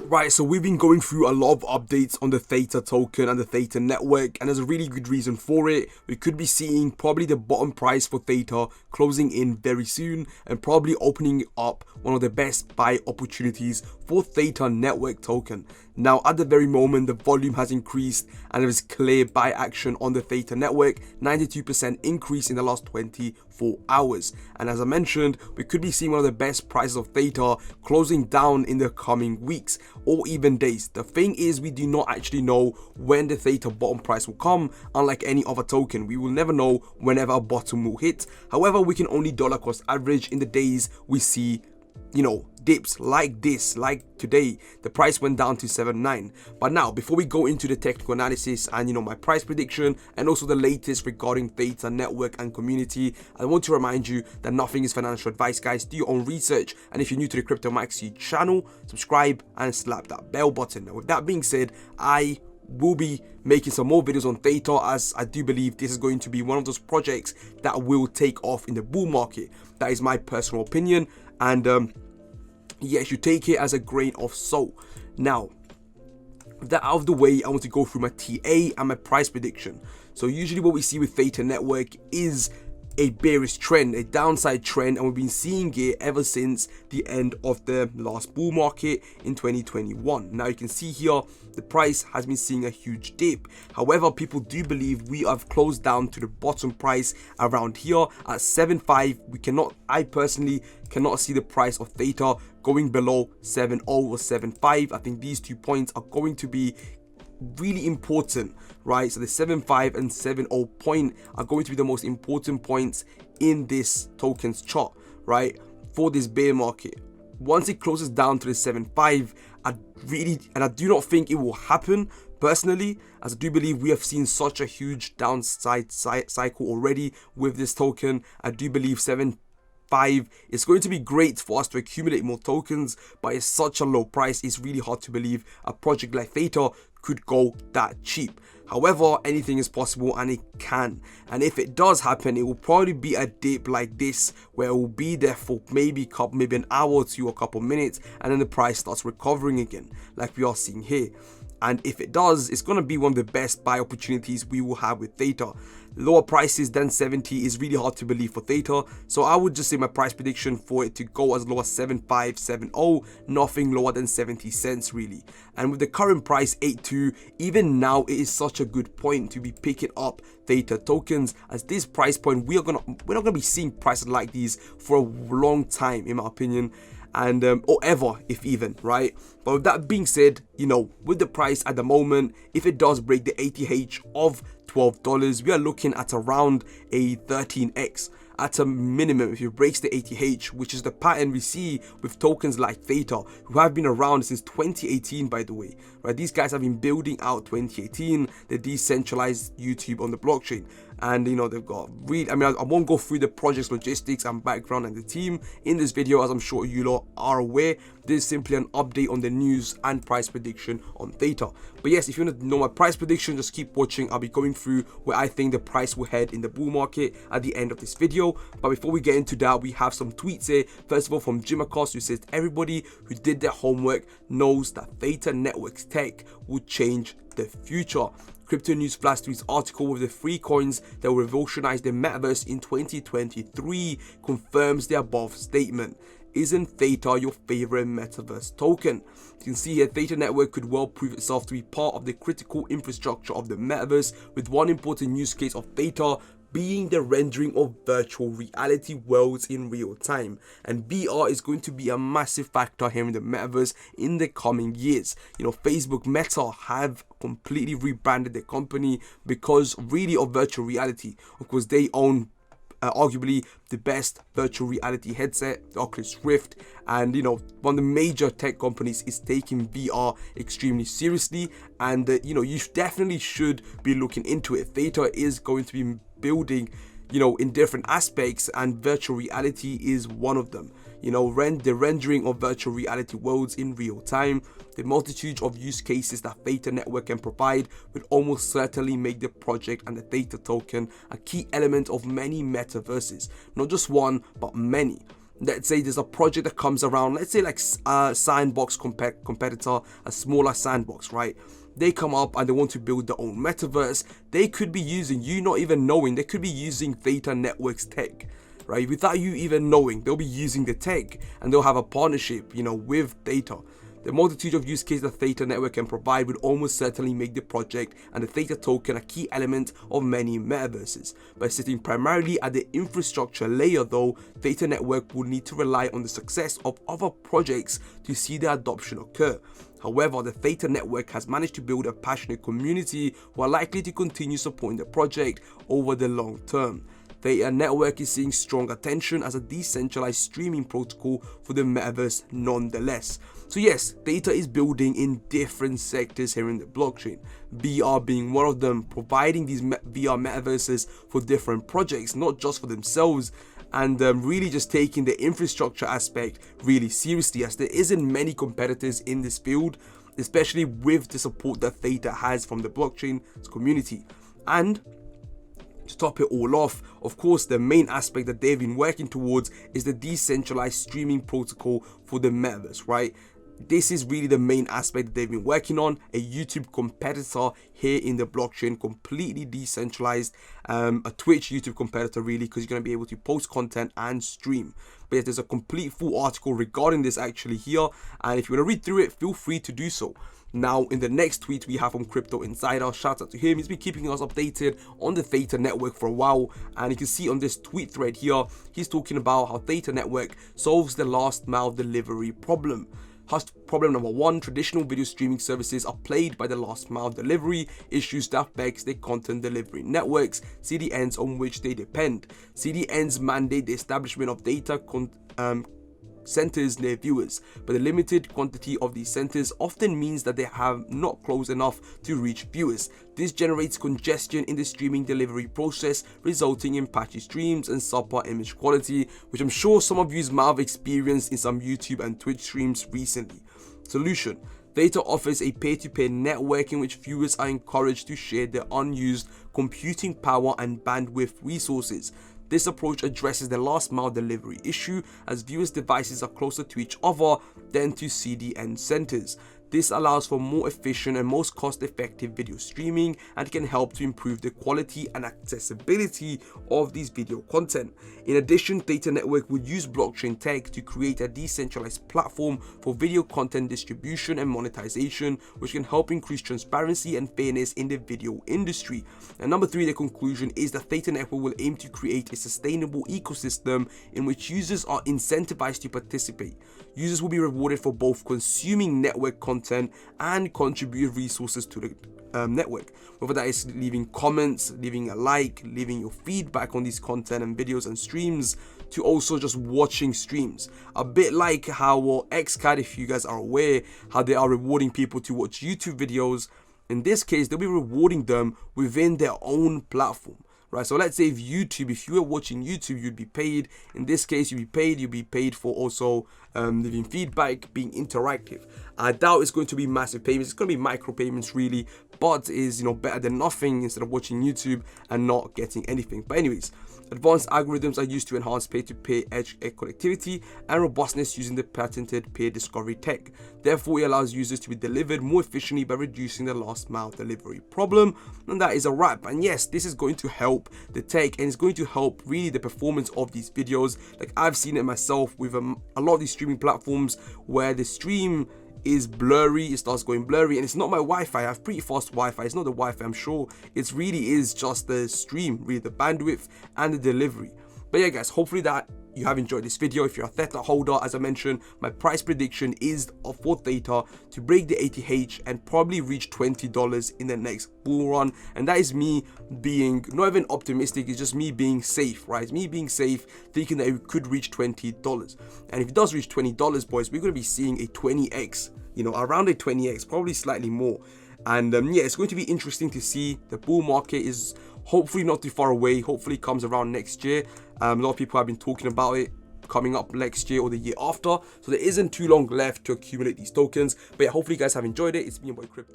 Right, so we've been going through a lot of updates on the Theta token and the Theta network, and there's a really good reason for it. We could be seeing probably the bottom price for Theta closing in very soon and probably opening up one of the best buy opportunities for Theta network token. Now, at the very moment, the volume has increased and there is clear buy action on the Theta network, 92% increase in the last 24 hours. And as I mentioned, we could be seeing one of the best prices of Theta closing down in the coming weeks or even days. The thing is, we do not actually know when the Theta bottom price will come. Unlike any other token, we will never know whenever a bottom will hit. However, we can only dollar cost average in the days we see dips like this, like today. The price went down to 7.9. But now, before we go into the technical analysis and my price prediction and also the latest regarding Theta network and community, I want to remind you that nothing is financial advice, guys. Do your own research, and if you're new to the CryptoMaxi channel, subscribe and slap that bell button. Now, with that being said, I will be making some more videos on Theta, as I do believe this is going to be one of those projects that will take off in the bull market. That is my personal opinion, and yes, you take it as a grain of salt. Now, with that out of the way, I want to go through my TA and my price prediction. So usually what we see with Theta network is a bearish trend, a downside trend, and we've been seeing it ever since the end of the last bull market in 2021. Now you can see here the price has been seeing a huge dip. However, people do believe we have closed down to the bottom price around here at 7.5. I personally cannot see the price of Theta going below 7.0 or 7.5. I think these 2 points are going to be really important, right? So the 7.5 and 7.0 point are going to be the most important points in this token's chart, right, for this bear market. Once it closes down to the 7.5, I do not think it will happen personally, as I do believe we have seen such a huge downside cycle already with this token. I do believe 7.5 is going to be great for us to accumulate more tokens, but it's such a low price. It's really hard to believe a project like Theta could go that cheap. However, anything is possible, and it can. And if it does happen, it will probably be a dip like this, where it will be there for maybe an hour or two, a couple minutes, and then the price starts recovering again, like we are seeing here. And if it does, it's going to be one of the best buy opportunities we will have with Theta. Lower prices than 70 is really hard to believe for Theta, so I would just say my price prediction for it to go as low as 7.5, 7.0, nothing lower than 70 cents really. And with the current price 8.2, even now it is such a good point to be picking up Theta tokens, as this price point we're not gonna be seeing prices like these for a long time, in my opinion, and or ever, if even, right? But with that being said, with the price at the moment, if it does break the ATH of $12, we are looking at around a 13x at a minimum if it breaks the ATH, which is the pattern we see with tokens like Theta, who have been around since 2018, by the way, right? These guys have been building out 2018, the decentralized YouTube on the blockchain. And they've got I won't go through the project's logistics and background and the team in this video, as I'm sure you lot are aware. This is simply an update on the news and price prediction on Theta. But yes, if you want to know my price prediction, just keep watching. I'll be going through where I think the price will head in the bull market at the end of this video. But before we get into that, we have some tweets here. First of all, from Jim Acosta, who says everybody who did their homework knows that Theta Network's tech will change the future. Crypto News Flash tweets article with the 3 coins that will revolutionize the metaverse in 2023 confirms the above statement. Isn't Theta your favorite metaverse token? You can see here Theta Network could well prove itself to be part of the critical infrastructure of the metaverse, with one important use case of Theta being the rendering of virtual reality worlds in real time. And VR is going to be a massive factor here in the metaverse in the coming years. Facebook, Meta have completely rebranded their company because really of virtual reality. Of course, they own arguably the best virtual reality headset, the Oculus Rift, and one of the major tech companies is taking VR extremely seriously, and you definitely should be looking into it. Theta is going to be building in different aspects, and virtual reality is one of them. The rendering of virtual reality worlds in real time, the multitude of use cases that Theta Network can provide will almost certainly make the project and the Theta token a key element of many metaverses, not just one, but many. let's say there's a project that comes around, let's say like a sandbox competitor, a smaller sandbox, right? They come up and they want to build their own metaverse. They could be using, you not even knowing, they could be using Theta Network's tech, right? Without you even knowing, they'll be using the tech and they'll have a partnership, with Theta. The multitude of use cases that Theta Network can provide would almost certainly make the project and the Theta token a key element of many metaverses. By sitting primarily at the infrastructure layer though, Theta Network will need to rely on the success of other projects to see the adoption occur. However, the Theta Network has managed to build a passionate community who are likely to continue supporting the project over the long term. Theta Network is seeing strong attention as a decentralized streaming protocol for the metaverse nonetheless. So yes, Theta is building in different sectors here in the blockchain, VR being one of them, providing these VR metaverses for different projects, not just for themselves, and really just taking the infrastructure aspect really seriously, as there isn't many competitors in this field, especially with the support that Theta has from the blockchain community. And to top it all off, of course, the main aspect that they've been working towards is the decentralized streaming protocol for the metaverse, right? This is really the main aspect that they've been working on, a YouTube competitor here in the blockchain, completely decentralized, a Twitch YouTube competitor really, because you're going to be able to post content and stream. But yes, there's a complete full article regarding this actually here, and if you want to read through it, feel free to do so. Now, in the next tweet we have from Crypto Insider, shout out to him, he's been keeping us updated on the Theta Network for a while, and you can see on this tweet thread here, he's talking about how Theta Network solves the last mile delivery problem. Problem number one, traditional video streaming services are plagued by the last mile delivery issues that affects the content delivery networks, CDNs on which they depend. CDNs mandate the establishment of data centers near viewers, but the limited quantity of these centers often means that they have not close enough to reach viewers. This generates congestion in the streaming delivery process, resulting in patchy streams and subpar image quality, which I'm sure some of you might have experienced in some YouTube and Twitch streams recently. Solution: Theta offers a peer-to-peer network in which viewers are encouraged to share their unused computing power and bandwidth resources. This approach addresses the last mile delivery issue, as viewers' devices are closer to each other than to CDN centers. This allows for more efficient and most cost-effective video streaming and can help to improve the quality and accessibility of these video content. In addition, Theta Network would use blockchain tech to create a decentralized platform for video content distribution and monetization, which can help increase transparency and fairness in the video industry. And number three, the conclusion is that Theta Network will aim to create a sustainable ecosystem in which users are incentivized to participate. Users will be rewarded for both consuming network content and contribute resources to the network, whether that is leaving comments, leaving a like, leaving your feedback on these content and videos and streams, to also just watching streams. A bit like how XCAD, if you guys are aware, how they are rewarding people to watch YouTube videos. In this case, they'll be rewarding them within their own platform. Right, so let's say if you were watching YouTube, you'd be paid. In this case, you'd be paid for also leaving feedback, being interactive. I doubt it's going to be massive payments. It's going to be micro payments really, but is better than nothing instead of watching YouTube and not getting anything. But anyways, advanced algorithms are used to enhance peer-to-peer edge connectivity and robustness using the patented peer discovery tech. Therefore, it allows users to be delivered more efficiently by reducing the last mile delivery problem. And that is a wrap. And yes, this is going to help the tech, and it's going to help really the performance of these videos. Like I've seen it myself with a lot of these streaming platforms where the stream is blurry, it starts going blurry, and it's not my Wi-Fi. I have pretty fast Wi-Fi. It's not the Wi-Fi, I'm sure. It really is just the stream, really the bandwidth and the delivery. But yeah guys, hopefully that you have enjoyed this video. If you're a Theta holder, as I mentioned, my price prediction is for Theta to break the 80H and probably reach $20 in the next bull run. And that is me being not even optimistic, it's just me being safe, right? It's me being safe, thinking that it could reach $20. And if it does reach $20, boys, we're going to be seeing a 20x, around a 20x, probably slightly more. And yeah, it's going to be interesting to see. The bull market is hopefully not too far away. Hopefully it comes around next year. A lot of people have been talking about it coming up next year or the year after. So there isn't too long left to accumulate these tokens. But yeah, hopefully you guys have enjoyed it. It's me, your boy Crypto.